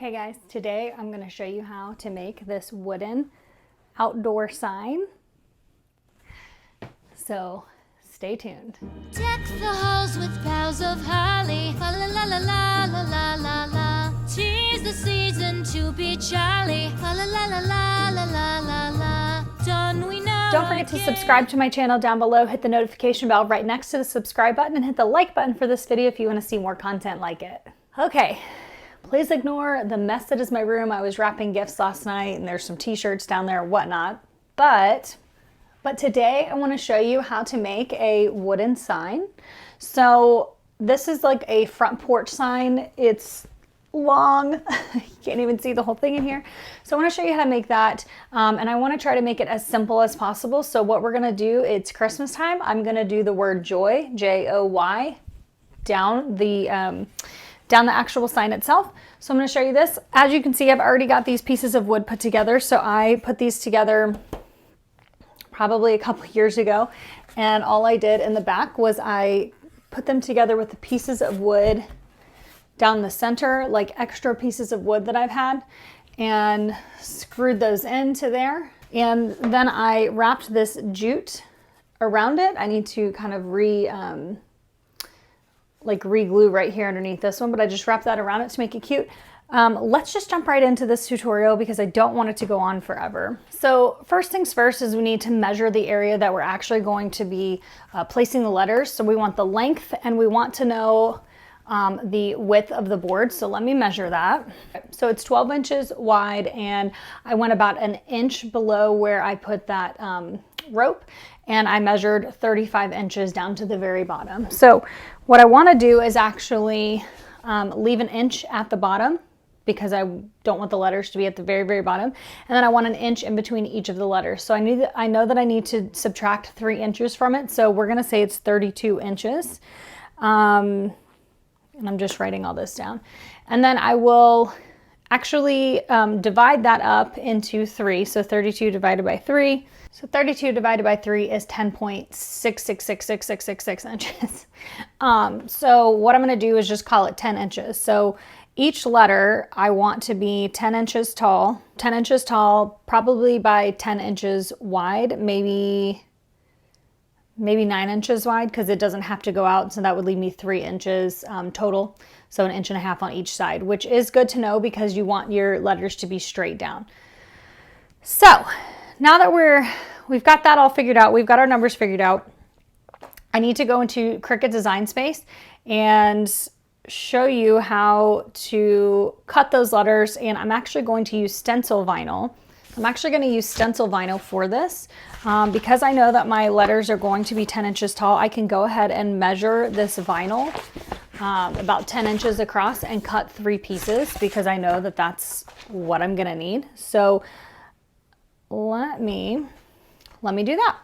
Okay guys, today I'm going to show you how to make this wooden outdoor sign. So stay tuned. Deck the halls with boughs of holly, la la la la la la la la. 'Tis the season to be jolly, la la la la la la la la. Done we know. Don't forget to subscribe to my channel down below, hit the notification bell right next to the subscribe button, and hit the like button for this video if you want to see more content like it. Okay. Please ignore the mess that is my room. I was wrapping gifts last night and there's some t-shirts down there and whatnot. But today I want to show you how to make a wooden sign. So this is like a front porch sign. It's long. You can't even see the whole thing in here. So I want to show you how to make that. And I want to try to make it as simple as possible. So what we're going to do, it's Christmas time. I'm going to do the word joy, J-O-Y, down the actual sign itself. So I'm going to show you this. As you can see, I've already got these pieces of wood put together. So I put these together probably a couple years ago. And all I did in the back was I put them together with the pieces of wood down the center, like extra pieces of wood that I've had, and screwed those into there. And then I wrapped this jute around it. I need to kind of re-glue right here underneath this one, but I just wrapped that around it to make it cute. Let's just jump right into this tutorial because I don't want it to go on forever. So first things first is we need to measure the area that we're actually going to be placing the letters. So we want the length and we want to know the width of the board. So let me measure that. So it's 12 inches wide and I went about an inch below where I put that rope, and I measured 35 inches down to the very bottom. So what I want to do is actually leave an inch at the bottom because I don't want the letters to be at the very, very bottom. And then I want an inch in between each of the letters. So I know that I need to subtract 3 inches from it. So we're going to say it's 32 inches. And I'm just writing all this down. And then I will actually divide that up into 3. So 32 divided by 3. So 32 divided by 3 is 10.66666666 inches. So what I'm going to do is just call it 10 inches. So each letter I want to be 10 inches tall, probably by 10 inches wide, maybe 9 inches wide because it doesn't have to go out. So that would leave me 3 inches total. So 1.5 inches on each side, which is good to know because you want your letters to be straight down. So now that we've got that all figured out, we've got our numbers figured out, I need to go into Cricut Design Space and show you how to cut those letters. And I'm actually going to use stencil vinyl. I'm actually going to use stencil vinyl for this because I know that my letters are going to be 10 inches tall. I can go ahead and measure this vinyl about 10 inches across and cut 3 pieces because I know that that's what I'm going to need. So let me do that.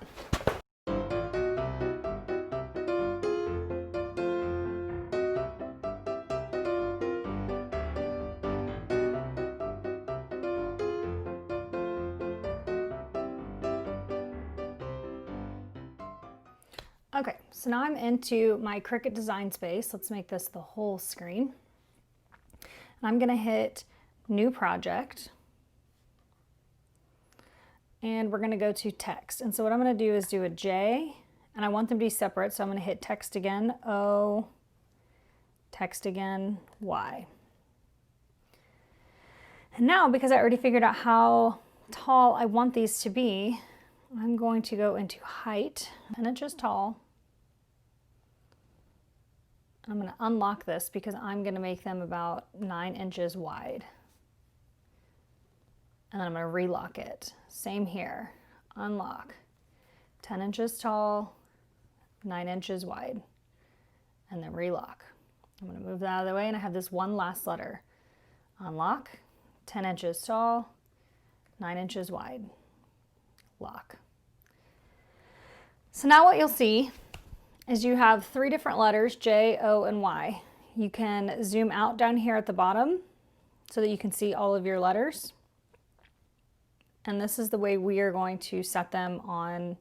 Okay, so now I'm into my Cricut Design Space. Let's make this the whole screen. And I'm going to hit New Project. And we're going to go to text. And so what I'm going to do is do a J, and I want them to be separate. So I'm going to hit text again, O, text again, Y. And now, because I already figured out how tall I want these to be, I'm going to go into height, 10 inches tall. I'm going to unlock this because I'm going to make them about 9 inches wide. And then I'm going to relock it. Same here. Unlock. 10 inches tall, 9 inches wide. And then relock. I'm going to move that out of the way and I have this one last letter. Unlock. 10 inches tall, 9 inches wide. Lock. So now what you'll see is you have 3 different letters, J, O, and Y. You can zoom out down here at the bottom so that you can see all of your letters. And this is the way we are going to set them on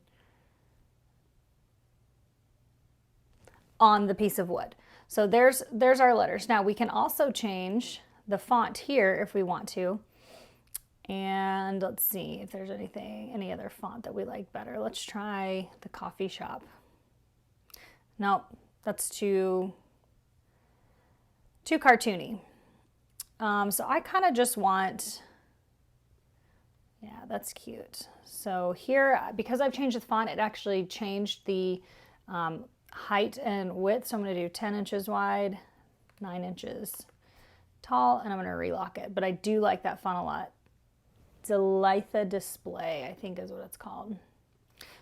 the piece of wood. So there's our letters. Now we can also change the font here if we want to. And let's see if there's any other font that we like better. Let's try the coffee shop. Nope, that's too cartoony. So I kind of just want, yeah, that's cute. So here, because I've changed the font, it actually changed the height and width. So I'm going to do 10 inches wide, 9 inches tall, and I'm going to relock it. But I do like that font a lot. Delitha Display, I think is what it's called.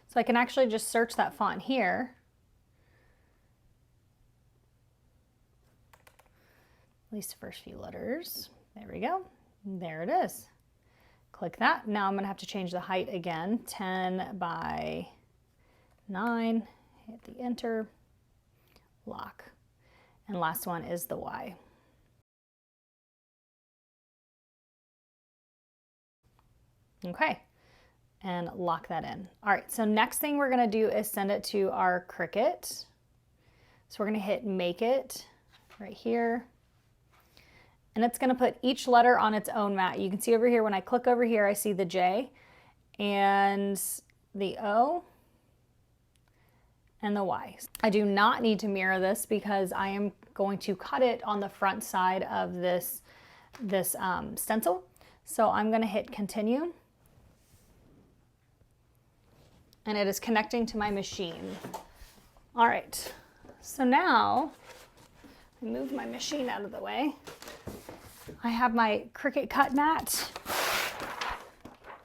So I can actually just search that font here. At least the first few letters. There we go. There it is. Click that. Now I'm going to have to change the height again. 10 by 9. Hit the enter. Lock. And last one is the Y. Okay, and lock that in. All right, so next thing we're gonna do is send it to our Cricut. So we're gonna hit Make It right here. And it's gonna put each letter on its own mat. You can see over here, when I click over here, I see the J and the O and the Y. I do not need to mirror this because I am going to cut it on the front side of this stencil. So I'm gonna hit Continue. And it is connecting to my machine. All right, so now I move my machine out of the way. I have my Cricut cut mat.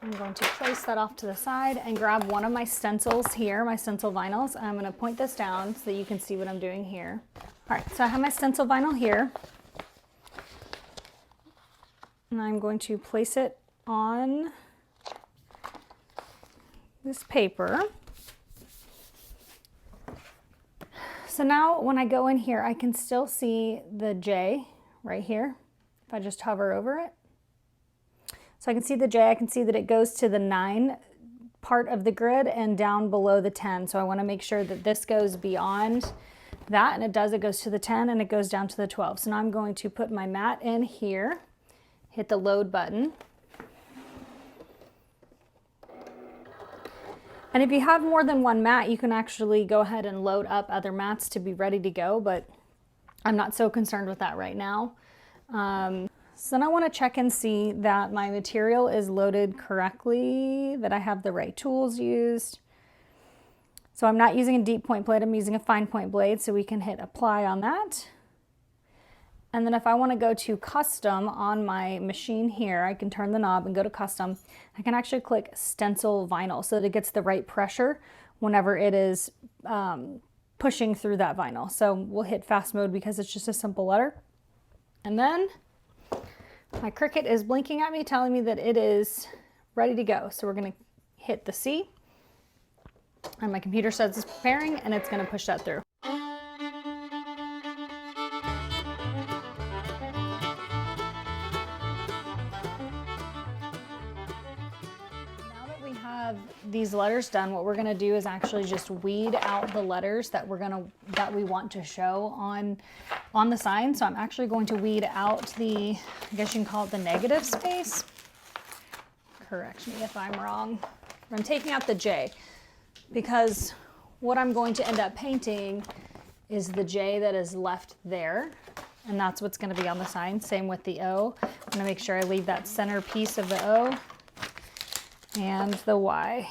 I'm going to place that off to the side and grab one of my stencils here, my stencil vinyls. And I'm going to point this down so that you can see what I'm doing here. All right, so I have my stencil vinyl here. And I'm going to place it on this paper. So now when I go in here, I can still see the J right here if I just hover over it. So I can see the J, I can see that it goes to the 9 part of the grid and down below the 10. So I want to make sure that this goes beyond that, and it does. It goes to the 10 and it goes down to the 12. So now I'm going to put my mat in here, hit the load button. And if you have more than one mat, you can actually go ahead and load up other mats to be ready to go, but I'm not so concerned with that right now. So then I want to check and see that my material is loaded correctly, that I have the right tools used. So I'm not using a deep point blade, I'm using a fine point blade, so we can hit apply on that. And then if I want to go to custom on my machine here, I can turn the knob and go to custom. I can actually click stencil vinyl so that it gets the right pressure whenever it is pushing through that vinyl. So we'll hit fast mode because it's just a simple letter. And then my Cricut is blinking at me, telling me that it is ready to go. So we're going to hit the C. And my computer says it's preparing, and it's going to push that through. These letters done, what we're going to do is actually just weed out the letters that we want to show on the sign. So I'm actually going to weed out the, I guess you can call it the negative space. Correct me if I'm wrong. I'm taking out the J because what I'm going to end up painting is the J that is left there, and that's what's going to be on the sign. Same with the O. I'm going to make sure I leave that center piece of the O and the Y.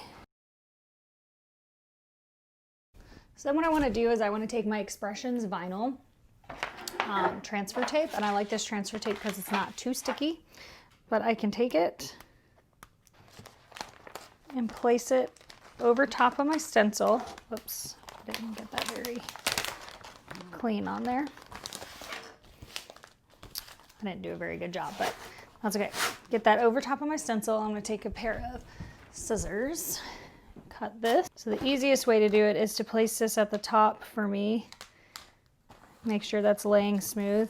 So then what I want to do is I want to take my Expressions vinyl transfer tape, and I like this transfer tape because it's not too sticky, but I can take it and place it over top of my stencil. Whoops, I didn't get that very clean on there. I didn't do a very good job, but that's okay. Get that over top of my stencil. I'm going to take a pair of scissors, cut this. So the easiest way to do it is to place this at the top for me. Make sure that's laying smooth,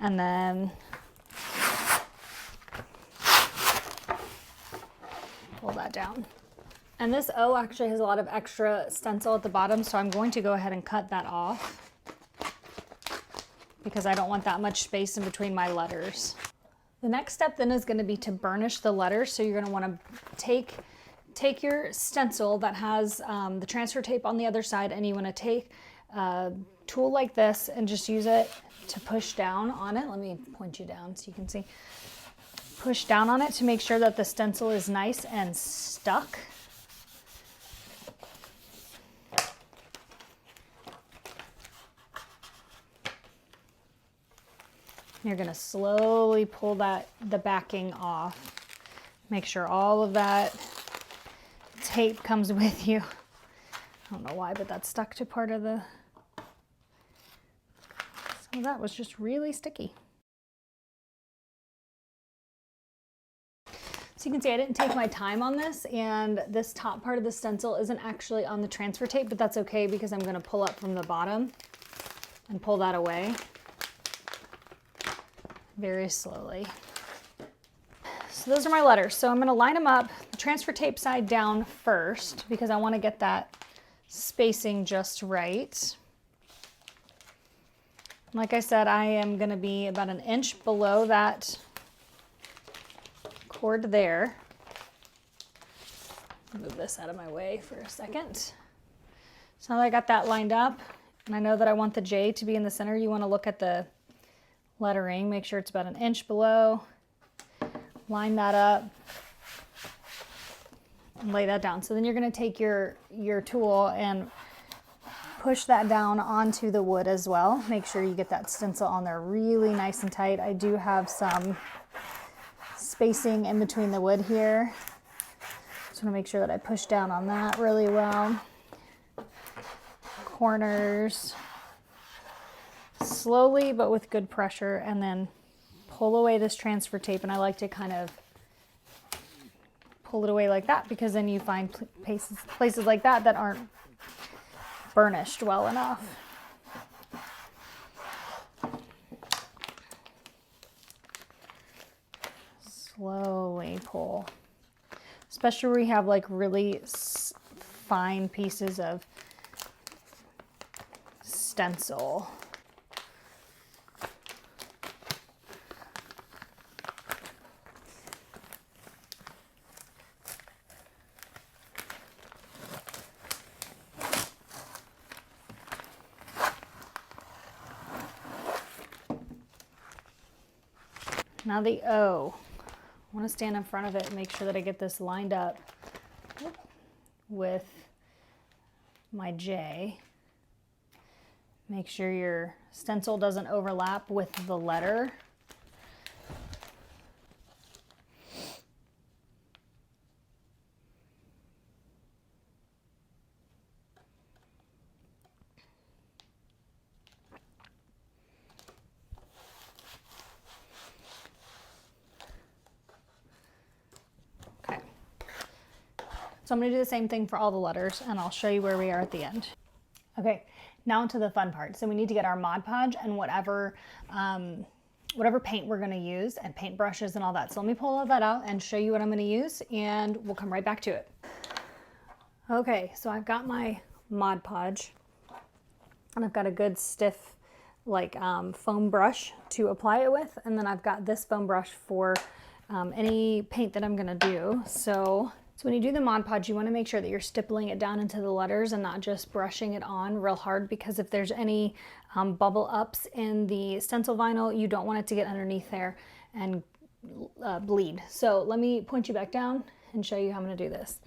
and then pull that down. And this O actually has a lot of extra stencil at the bottom, so I'm going to go ahead and cut that off. because I don't want that much space in between my letters. The next step then is going to be to burnish the letters. So you're going to want to take your stencil that has the transfer tape on the other side, and you want to take a tool like this and just use it to push down on it. Let me point you down so you can see. Push down on it to make sure that the stencil is nice and stuck. You're going to slowly pull the backing off. Make sure all of that tape comes with you. I don't know why, but that's stuck to part of the... So that was just really sticky. So you can see I didn't take my time on this, and this top part of the stencil isn't actually on the transfer tape, but that's okay because I'm going to pull up from the bottom and pull that away very slowly. So those are my letters. So I'm going to line them up, the transfer tape side down first because I want to get that spacing just right. Like I said, I am going to be about an inch below that cord there. Move this out of my way for a second. So now that I got that lined up, and I know that I want the J to be in the center, you want to look at the lettering, make sure it's about an inch below, line that up, and lay that down. So then you're going to take your tool and push that down onto the wood as well. Make sure you get that stencil on there really nice and tight. I do have some spacing in between the wood here. Just want to make sure that I push down on that really well. Corners. Slowly but with good pressure, and then pull away this transfer tape, and I like to kind of pull it away like that because then you find places like that that aren't burnished well enough. Slowly pull, especially where you have like really fine pieces of stencil. Now the O, I want to stand in front of it and make sure that I get this lined up with my J. Make sure your stencil doesn't overlap with the letter. So I'm going to do the same thing for all the letters, and I'll show you where we are at the end. Okay, now into the fun part. So we need to get our Mod Podge and whatever paint we're going to use, and paint brushes and all that. So let me pull all that out and show you what I'm going to use, and we'll come right back to it. Okay, so I've got my Mod Podge, and I've got a good stiff like foam brush to apply it with, and then I've got this foam brush for any paint that I'm going to do. So when you do the Mod Podge, you want to make sure that you're stippling it down into the letters and not just brushing it on real hard, because if there's any bubble ups in the stencil vinyl, you don't want it to get underneath there and bleed. So let me point you back down and show you how I'm going to do this.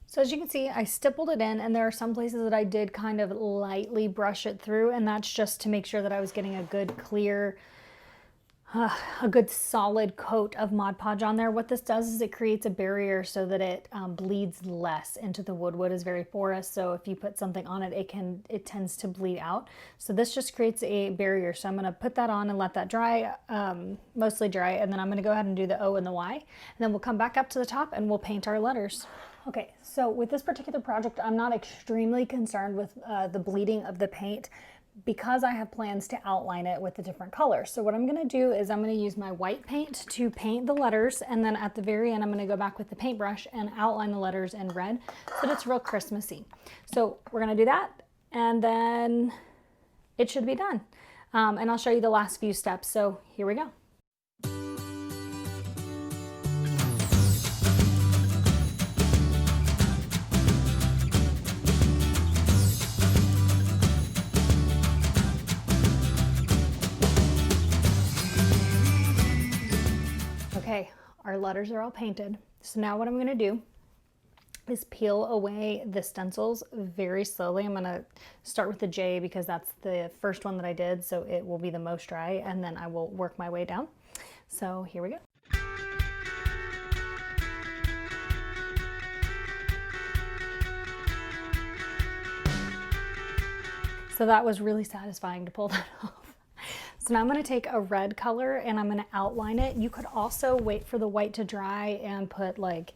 So as you can see, I stippled it in, and there are some places that I did kind of lightly brush it through, and that's just to make sure that I was getting a good clear, a good solid coat of Mod Podge on there. What this does is it creates a barrier so that it bleeds less into the wood. Wood is very porous, so if you put something on it, it tends to bleed out. So this just creates a barrier. So I'm going to put that on and let that dry, mostly dry, and then I'm going to go ahead and do the O and the Y, and then we'll come back up to the top and we'll paint our letters. Okay, so with this particular project, I'm not extremely concerned with the bleeding of the paint, because I have plans to outline it with the different colors. So what I'm gonna do is I'm gonna use my white paint to paint the letters, and then at the very end I'm gonna go back with the paintbrush and outline the letters in red so that it's real Christmassy. So we're gonna do that, and then it should be done. And I'll show you the last few steps. So here we go. Okay, our letters are all painted. So now what I'm gonna do is peel away the stencils very slowly. I'm gonna start with the J because that's the first one that I did, so it will be the most dry, and then I will work my way down. So here we go. So that was really satisfying to pull that off. So now I'm going to take a red color and I'm going to outline it. You could also wait for the white to dry and put like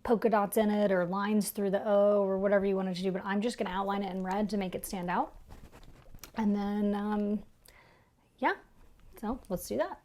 polka dots in it or lines through the O or whatever you wanted to do, but I'm just going to outline it in red to make it stand out. And then, yeah, so let's do that.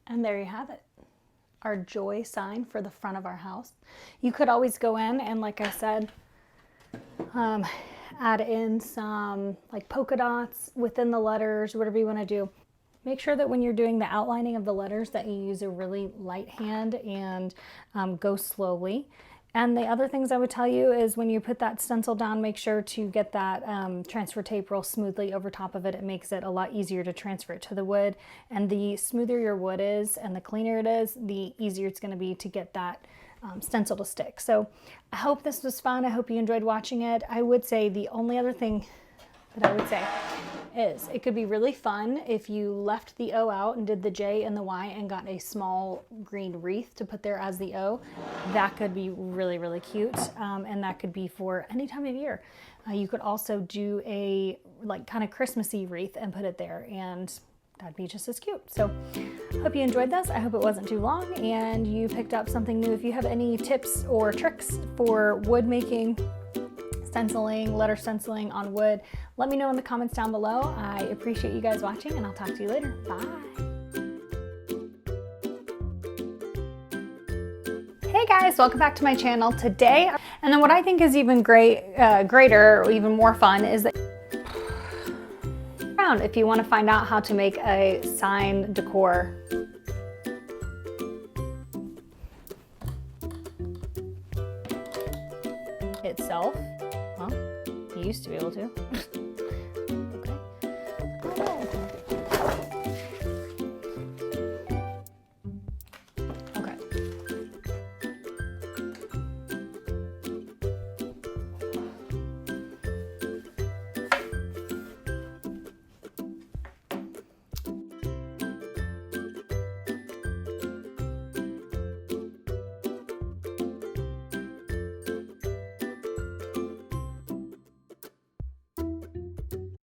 And there you have it, our joy sign for the front of our house. You could always go in and, like I said, add in some like polka dots within the letters, whatever you want to do. Make sure that when you're doing the outlining of the letters that you use a really light hand and go slowly. And the other things I would tell you is when you put that stencil down, make sure to get that transfer tape real smoothly over top of it. It makes it a lot easier to transfer it to the wood. And the smoother your wood is and the cleaner it is, the easier it's going to be to get that stencil to stick. So I hope this was fun. I hope you enjoyed watching it. I would say the only other thing that I would say is it could be really fun if you left the O out and did the J and the Y and got a small green wreath to put there as the O. That could be really, really cute. And that could be for any time of year. You could also do a like kind of Christmassy wreath and put it there, and that'd be just as cute. So hope you enjoyed this. I hope it wasn't too long and you picked up something new. If you have any tips or tricks for wood making, stenciling, letter stenciling on wood, let me know in the comments down below. I appreciate you guys watching, and I'll talk to you later. Bye. Hey guys, welcome back to my channel today. And then what I think is even greater or even more fun is that if you want to find out how to make a sign decor itself. Well, you used to be able to.